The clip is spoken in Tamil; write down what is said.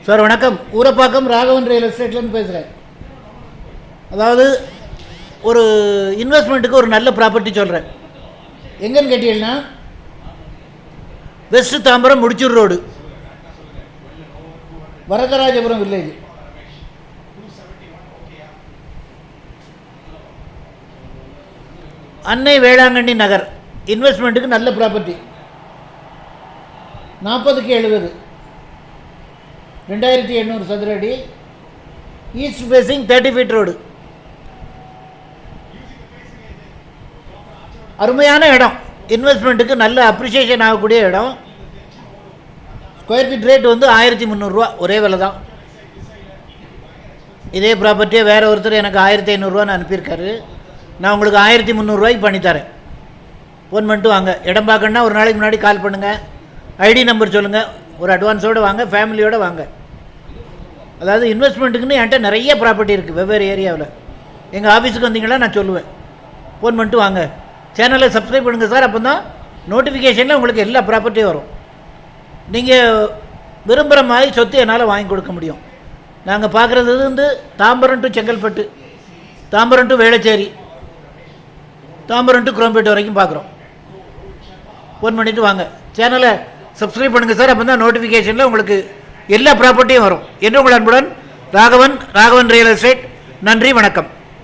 சார் வணக்கம். ஊரப்பாக்கம் ராகவன் ரியல் எஸ்டேட்லேருந்து பேசுகிறேன். அதாவது ஒரு இன்வெஸ்ட்மெண்ட்டுக்கு ஒரு நல்ல ப்ராப்பர்ட்டி சொல்கிறேன். எங்கன்னு கேட்டீங்கன்னா, west Tambaram Mudichur road, Varadharajapuram village. Annai Velankanni நகர். இன்வெஸ்ட்மெண்ட்டுக்கு நல்ல ப்ராப்பர்ட்டி. 40க்கு 70, 2800 சதுர அடி, ஈஸ்ட் ஃபேஸிங் 30 ஃபீட் ரோடு. அருமையான இடம். இன்வெஸ்ட்மெண்ட்டுக்கு நல்ல அப்ரிஷியேஷன் ஆகக்கூடிய இடம். ஸ்கொயர் ஃபீட் ரேட் வந்து 1300 ரூபா, ஒரே விலை தான். இதே ப்ராப்பர்ட்டியை வேறு ஒருத்தர் எனக்கு 1500 ரூபான்னு அனுப்பியிருக்காரு. நான் உங்களுக்கு 1300 ரூபாய்க்கு பண்ணித்தரேன். ஃபோன் பண்ணிட்டு வாங்க. இடம் பார்க்கணுன்னா ஒரு நாளைக்கு முன்னாடி கால் பண்ணுங்கள். ஐடி நம்பர் சொல்லுங்கள். ஒரு அட்வான்ஸோடு வாங்க, ஃபேமிலியோடு வாங்க. அதாவது இன்வெஸ்ட்மெண்ட்டுக்குன்னு என்கிட்ட நிறைய ப்ராப்பர்ட்டி இருக்குது வெவ்வேறு ஏரியாவில். எங்கள் ஆஃபீஸுக்கு வந்தீங்கன்னா நான் சொல்லுவேன். ஃபோன் பண்ணிட்டு வாங்க. சேனலை சப்ஸ்கிரைப் பண்ணுங்கள் சார். அப்போ தான் நோட்டிஃபிகேஷனில் உங்களுக்கு எல்லா ப்ராப்பர்ட்டியும் வரும். நீங்கள் விரும்புகிற மாதிரி சொத்து என்னால் வாங்கி கொடுக்க முடியும். நாங்கள் பார்க்குறது வந்து Tambaram to Chengalpattu, Tambaram to Velachery, Tambaram to Chromepet வரைக்கும் பார்க்குறோம். ஃபோன் பண்ணிவிட்டு வாங்க. சேனலை சப்ஸ்கிரைப் பண்ணுங்கள் சார். அப்போ தான் நோட்டிஃபிகேஷனில் உங்களுக்கு எல்லா ப்ராப்பர்ட்டியும் வரும். என்று உங்கள் அன்புடன் ராகவன் ரியல் எஸ்டேட். நன்றி, வணக்கம்.